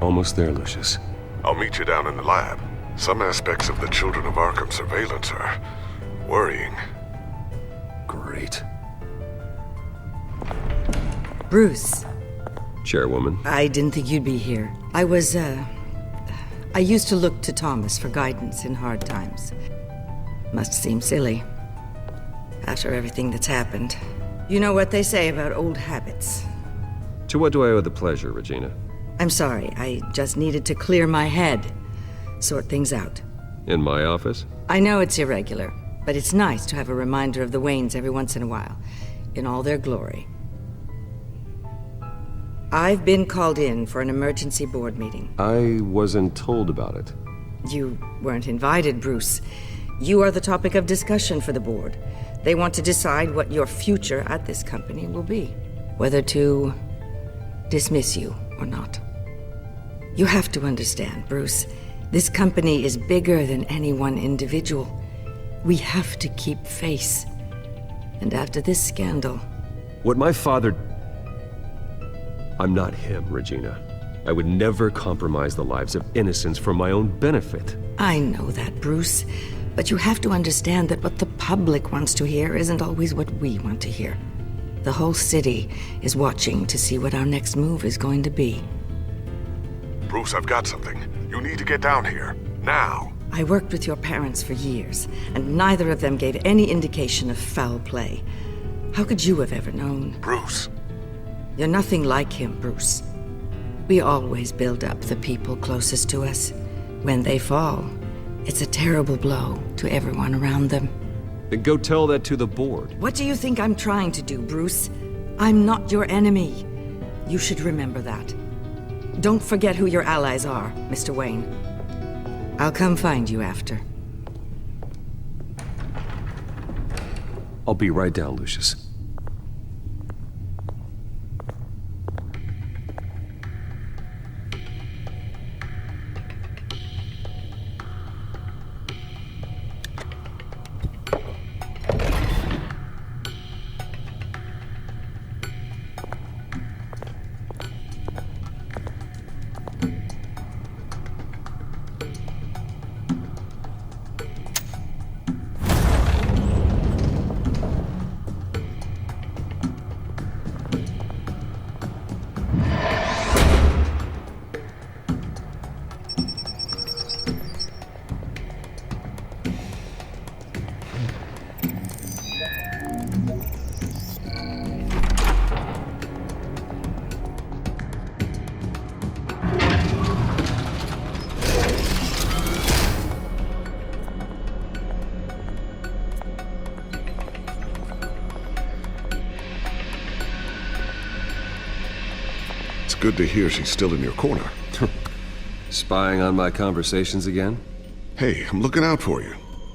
Almost there, Lucius. I'll meet you down in the lab. Some aspects of the Children of Arkham surveillance are worrying. Great. Bruce. Chairwoman. I didn't think you'd be here. I used to look to Thomas for guidance in hard times. Must seem silly. After everything that's happened. You know what they say about old habits. To what do I owe the pleasure, Regina? I'm sorry, I just needed to clear my head. Sort things out. In my office? I know it's irregular, but it's nice to have a reminder of the Waynes every once in a while. In all their glory. I've been called in for an emergency board meeting. I wasn't told about it. You weren't invited, Bruce. You are the topic of discussion for the board. They want to decide what your future at this company will be. Whether to dismiss you or not. You have to understand, Bruce. This company is bigger than any one individual. We have to keep face. And after this scandal... What my father... I'm not him, Regina. I would never compromise the lives of innocents for my own benefit. I know that, Bruce. But you have to understand that what the public wants to hear isn't always what we want to hear. The whole city is watching to see what our next move is going to be. Bruce, I've got something. You need to get down here. Now. I worked with your parents for years, and neither of them gave any indication of foul play. How could you have ever known? Bruce. You're nothing like him, Bruce. We always build up the people closest to us. When they fall, it's a terrible blow to everyone around them. Then go tell that to the board. What do you think I'm trying to do, Bruce? I'm not your enemy. You should remember that. Don't forget who your allies are, Mr. Wayne. I'll come find you after. I'll be right down, Lucius. Good to hear she's still in your corner. Spying on my conversations again? Hey, I'm looking out for you.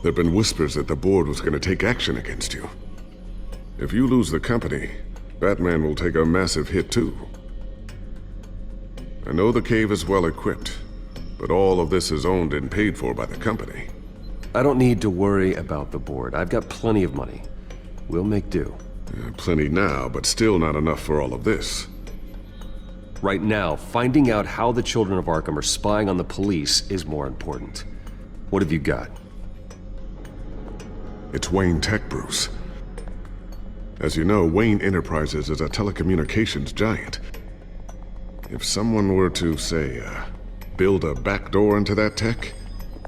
There've been whispers that the board was going to take action against you. If you lose the company, Batman will take a massive hit too. I know the cave is well equipped, but all of this is owned and paid for by the company. I don't need to worry about the board. I've got plenty of money. We'll make do. Plenty now, but still not enough for all of this. Right now, finding out how the Children of Arkham are spying on the police is more important. What have you got? It's Wayne Tech, Bruce. As you know, Wayne Enterprises is a telecommunications giant. If someone were to, say, build a backdoor into that tech...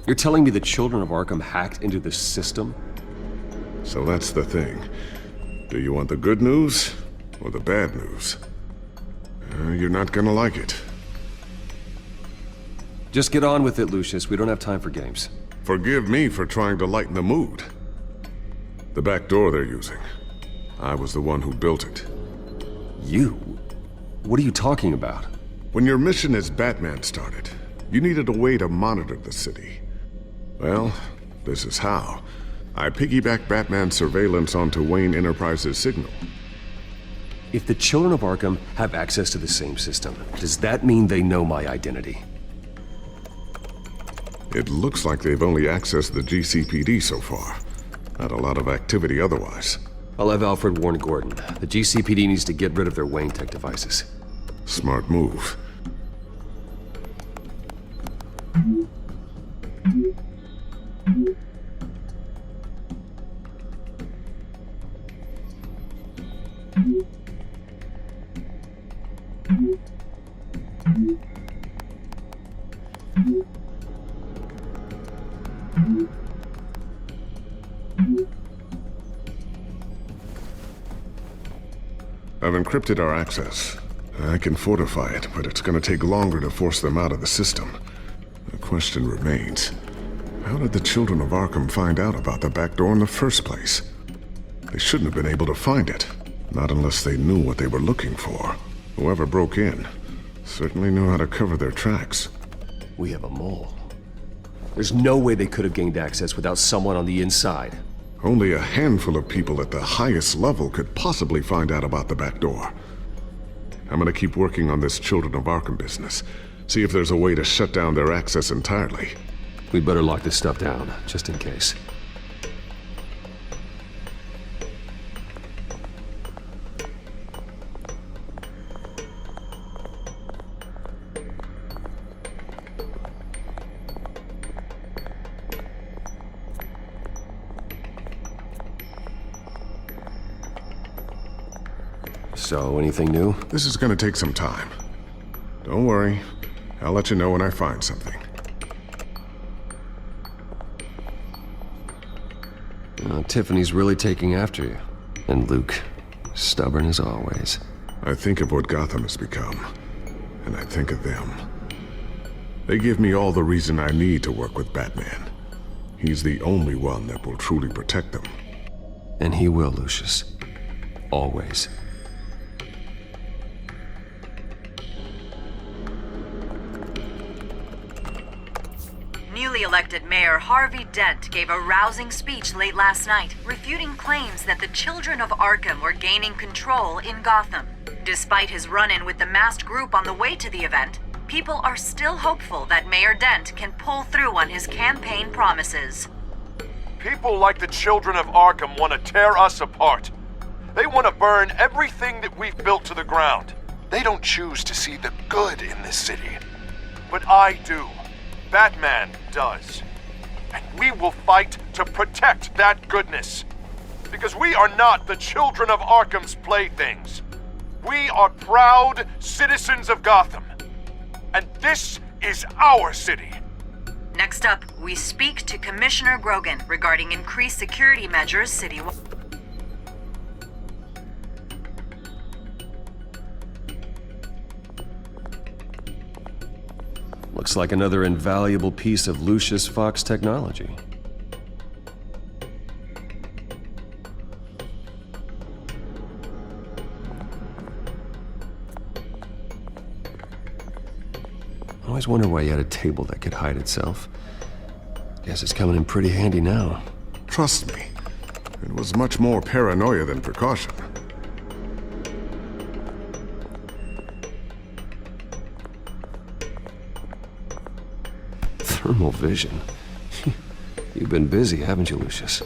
You're telling me the Children of Arkham hacked into this system? So that's the thing. Do you want the good news or the bad news? You're not gonna like it. Just get on with it, Lucius. We don't have time for games. Forgive me for trying to lighten the mood. The back door they're using. I was the one who built it. You? What are you talking about? When your mission as Batman started, you needed a way to monitor the city. Well, this is how. I piggybacked Batman's surveillance onto Wayne Enterprises' signal. If the Children of Arkham have access to the same system, does that mean they know my identity? It looks like they've only accessed the GCPD so far. Not a lot of activity otherwise. I'll have Alfred warn Gordon. The GCPD needs to get rid of their Wayne Tech devices. Smart move. I've encrypted our access. I can fortify it, but it's gonna take longer to force them out of the system. The question remains, how did the children of Arkham find out about the back door in the first place? They shouldn't have been able to find it, not unless they knew what they were looking for. Whoever broke in certainly knew how to cover their tracks. We have a mole. There's no way they could have gained access without someone on the inside. Only a handful of people at the highest level could possibly find out about the back door. I'm gonna keep working on this Children of Arkham business. See if there's a way to shut down their access entirely. We better lock this stuff down, just in case. So, anything new? This is gonna take some time. Don't worry. I'll let you know when I find something. Tiffany's really taking after you. And Luke, stubborn as always. I think of what Gotham has become, and I think of them. They give me all the reason I need to work with Batman. He's the only one that will truly protect them. And he will, Lucius. Always. Newly elected Mayor Harvey Dent gave a rousing speech late last night, refuting claims that the children of Arkham were gaining control in Gotham. Despite his run-in with the masked group on the way to the event, people are still hopeful that Mayor Dent can pull through on his campaign promises. People like the children of Arkham want to tear us apart. They want to burn everything that we've built to the ground. They don't choose to see the good in this city. But I do. Batman does. And we will fight to protect that goodness. Because we are not the children of Arkham's playthings. We are proud citizens of Gotham. And this is our city. Next up, we speak to Commissioner Grogan regarding increased security measures citywide. Looks like another invaluable piece of Lucius Fox technology. I always wonder why you had a table that could hide itself. Guess it's coming in pretty handy now. Trust me, it was much more paranoia than precaution. Thermal vision. You've been busy, haven't you, Lucius?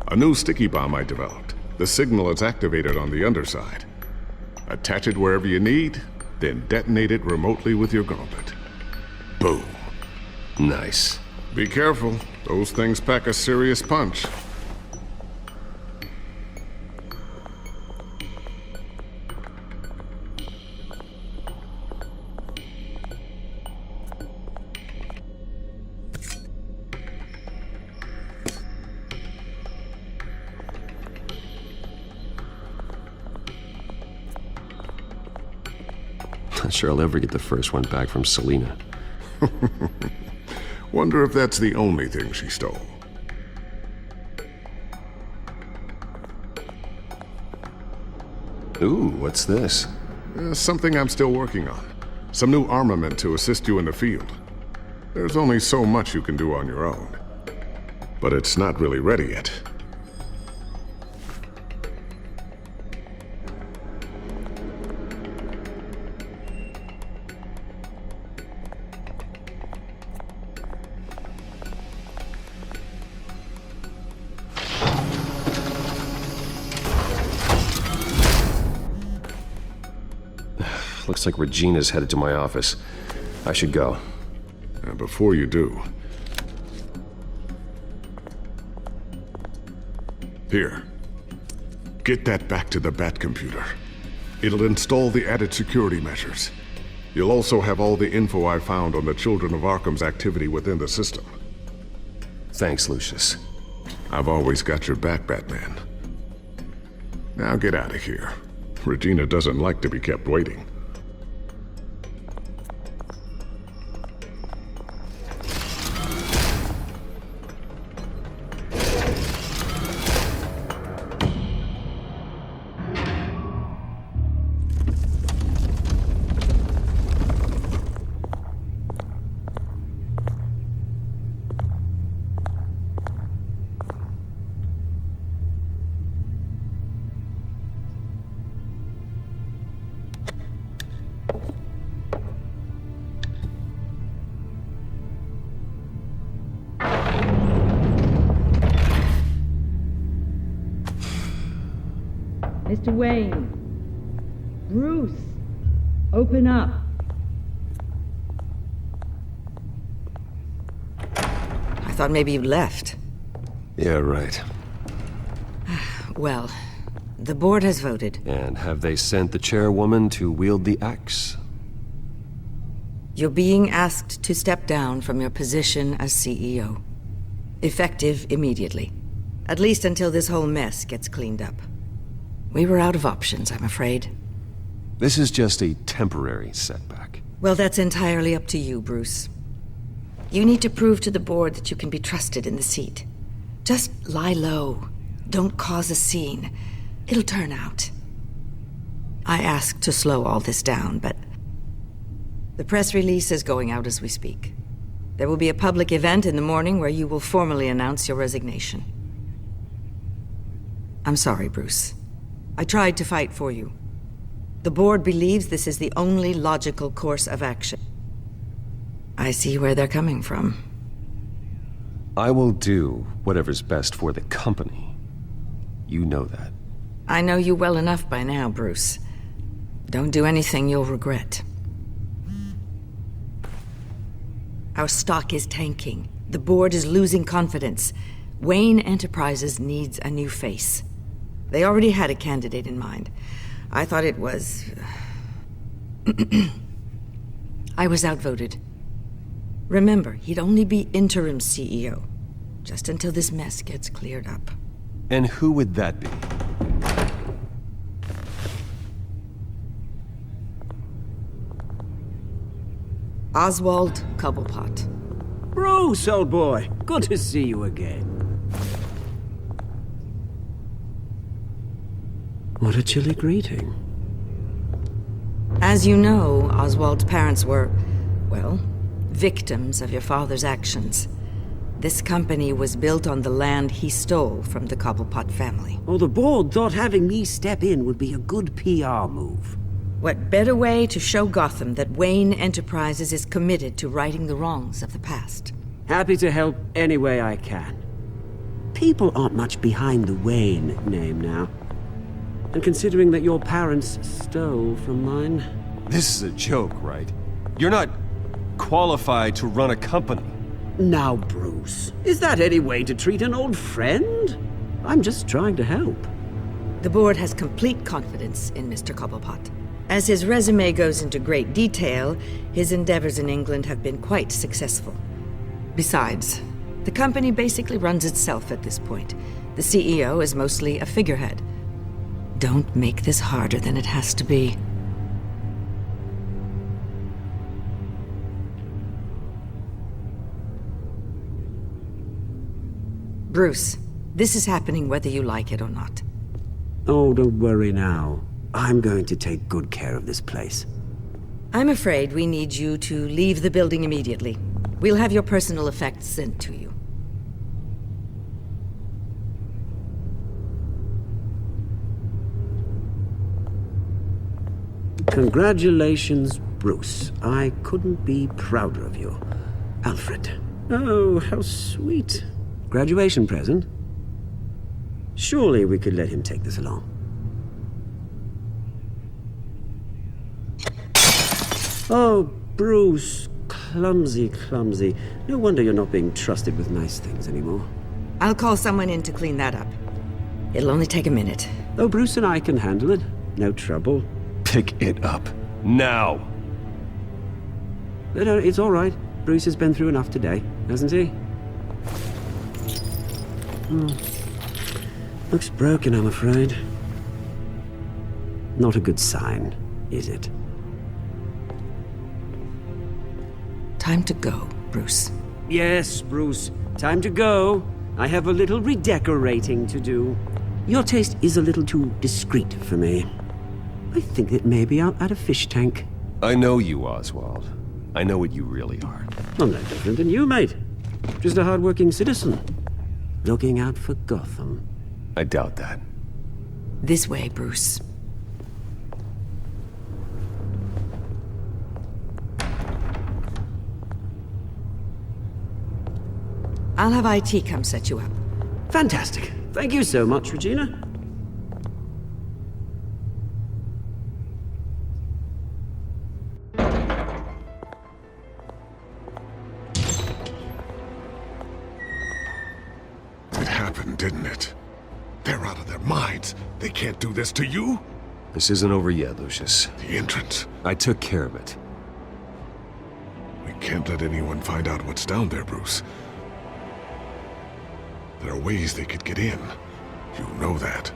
A new sticky bomb I developed. The signal is activated on the underside. Attach it wherever you need, then detonate it remotely with your gauntlet. Boom. Nice. Be careful. Those things pack a serious punch. Not sure I'll ever get the first one back from Selina. Wonder if that's the only thing she stole. Ooh, what's this? Something I'm still working on. Some new armament to assist you in the field. There's only so much you can do on your own. But it's not really ready yet. Looks like Regina's headed to my office. I should go. And before you do... Here. Get that back to the Bat computer. It'll install the added security measures. You'll also have all the info I found on the Children of Arkham's activity within the system. Thanks, Lucius. I've always got your back, Batman. Now get out of here. Regina doesn't like to be kept waiting. Mr. Wayne. Bruce. Open up. I thought maybe you left. Yeah, right. Well, the board has voted. And have they sent the chairwoman to wield the axe? You're being asked to step down from your position as CEO. Effective immediately. At least until this whole mess gets cleaned up. We were out of options, I'm afraid. This is just a temporary setback. Well, that's entirely up to you, Bruce. You need to prove to the board that you can be trusted in the seat. Just lie low. Don't cause a scene. It'll turn out. I asked to slow all this down, but the press release is going out as we speak. There will be a public event in the morning where you will formally announce your resignation. I'm sorry, Bruce. I tried to fight for you. The board believes this is the only logical course of action. I see where they're coming from. I will do whatever's best for the company. You know that. I know you well enough by now, Bruce. Don't do anything you'll regret. Our stock is tanking. The board is losing confidence. Wayne Enterprises needs a new face. They already had a candidate in mind. I thought it was... I was outvoted. Remember, he'd only be interim CEO, just until this mess gets cleared up. And who would that be? Oswald Cobblepot. Bruce, old boy. Good to see you again. What a chilly greeting. As you know, Oswald's parents were, well, victims of your father's actions. This company was built on the land he stole from the Cobblepot family. Oh, the board thought having me step in would be a good PR move. What better way to show Gotham that Wayne Enterprises is committed to righting the wrongs of the past? Happy to help any way I can. People aren't much behind the Wayne name now. And considering that your parents stole from mine... This is a joke, right? You're not qualified to run a company. Now, Bruce, is that any way to treat an old friend? I'm just trying to help. The board has complete confidence in Mr. Cobblepot. As his resume goes into great detail, his endeavors in England have been quite successful. Besides, the company basically runs itself at this point. The CEO is mostly a figurehead. Don't make this harder than it has to be. Bruce, this is happening whether you like it or not. Oh, don't worry now. I'm going to take good care of this place. I'm afraid we need you to leave the building immediately. We'll have your personal effects sent to you. Congratulations, Bruce. I couldn't be prouder of you. Alfred. Oh, how sweet. Graduation present? Surely we could let him take this along. Oh, Bruce. Clumsy, clumsy. No wonder you're not being trusted with nice things anymore. I'll call someone in to clean that up. It'll only take a minute. Oh, Bruce and I can handle it. No trouble. Pick it up. Now! No, it's all right. Bruce has been through enough today, hasn't he? Looks broken, I'm afraid. Not a good sign, is it? Time to go, Bruce. Yes, Bruce. Time to go. I have a little redecorating to do. Your taste is a little too discreet for me. I think that maybe I'll add a fish tank. I know you, Oswald. I know what you really are. I'm no different than you, mate. Just a hard-working citizen. Looking out for Gotham. I doubt that. This way, Bruce. I'll have IT come set you up. Fantastic. Thank you so much, Regina. It happened, didn't it? They're out of their minds. They can't do this to you. This isn't over yet, Lucius. The entrance. I took care of it. We can't let anyone find out what's down there, Bruce. There are ways they could get in. You know that.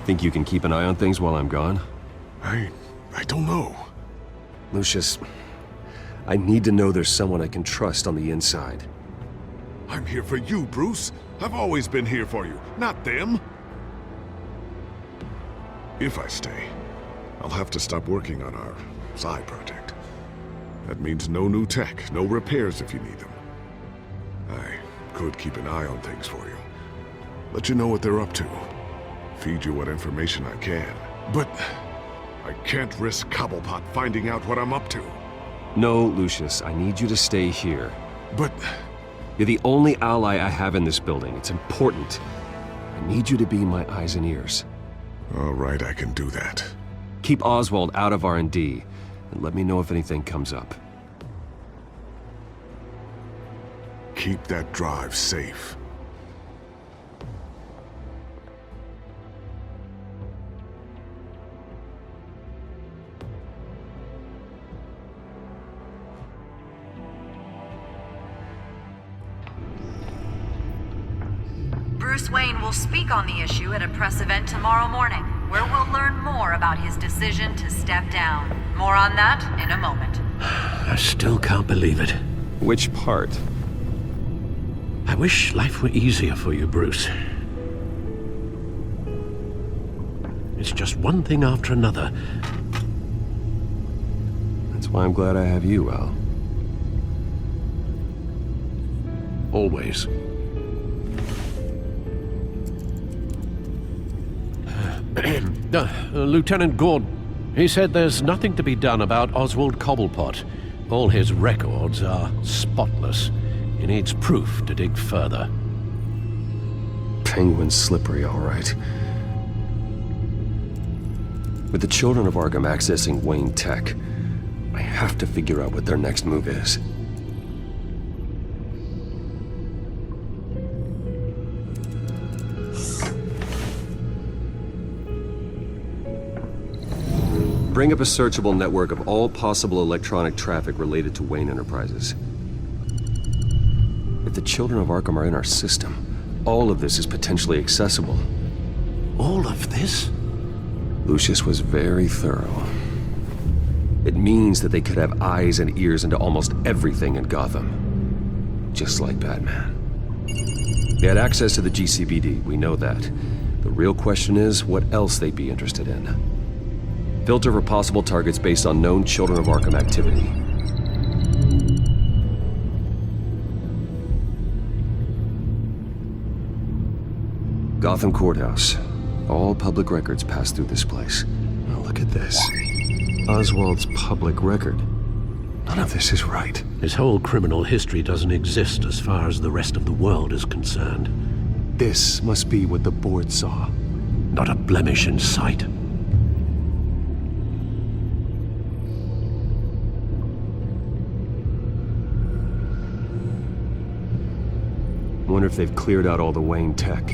Think you can keep an eye on things while I'm gone? I don't know. Lucius, I need to know there's someone I can trust on the inside. I'm here for you, Bruce. I've always been here for you, not them. If I stay, I'll have to stop working on our side project. That means no new tech, no repairs if you need them. I could keep an eye on things for you. Let you know what they're up to. Feed you what information I can. But I can't risk Cobblepot finding out what I'm up to. No, Lucius, I need you to stay here. But You're the only ally I have in this building. It's important. I need you to be my eyes and ears. all right, I can do that. Keep Oswald out of R&D, and let me know if anything comes up. Keep that drive safe. Bruce Wayne will speak on the issue at a press event tomorrow morning, where we'll learn more about his decision to step down. More on that in a moment. I still can't believe it. Which part? I wish life were easier for you, Bruce. It's just one thing after another. That's why I'm glad I have you, Al. Always. Lieutenant Gordon, he said there's nothing to be done about Oswald Cobblepot. All his records are spotless. He needs proof to dig further. Penguin's slippery, all right. With the children of Arkham accessing Wayne Tech, I have to figure out what their next move is. Bring up a searchable network of all possible electronic traffic related to Wayne Enterprises. If the children of Arkham are in our system, all of this is potentially accessible. All of this? Lucius was very thorough. It means that they could have eyes and ears into almost everything in Gotham. Just like Batman. They had access to the GCPD, we know that. The real question is what else they'd be interested in. Filter for possible targets based on known Children of Arkham activity. Gotham Courthouse. All public records pass through this place. Now look at this. Oswald's public record. None of this is right. His whole criminal history doesn't exist as far as the rest of the world is concerned. This must be what the board saw. Not a blemish in sight. wonder if they've cleared out all the Wayne tech.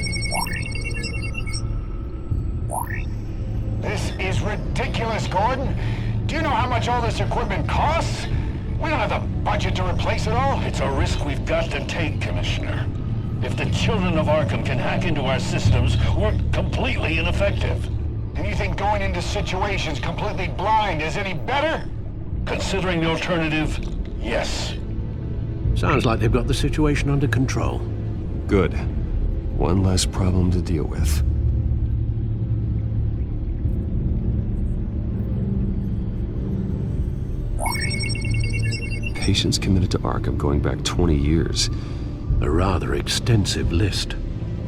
This is ridiculous, Gordon. Do you know how much all this equipment costs? We don't have the budget to replace it all. It's a risk we've got to take, Commissioner. If the children of Arkham can hack into our systems, we're completely ineffective. And you think going into situations completely blind is any better? Considering the alternative, yes. Sounds like they've got the situation under control. Good. One less problem to deal with. Patients committed to Arkham going back 20 years. A rather extensive list.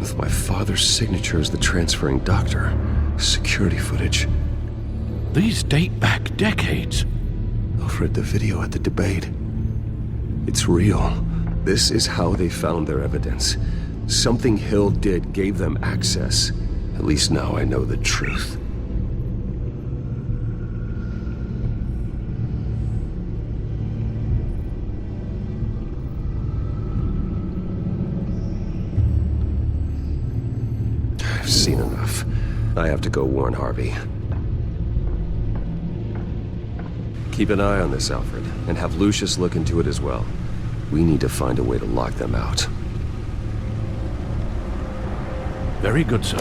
With my father's signature as the transferring doctor. Security footage. These date back decades. Alfred, the video at the debate. It's real. This is how they found their evidence. Something Hill did gave them access. At least now I know the truth. I've seen enough. I have to go warn Harvey. Keep an eye on this, Alfred, and have Lucius look into it as well. We need to find a way to lock them out. Very good, sir.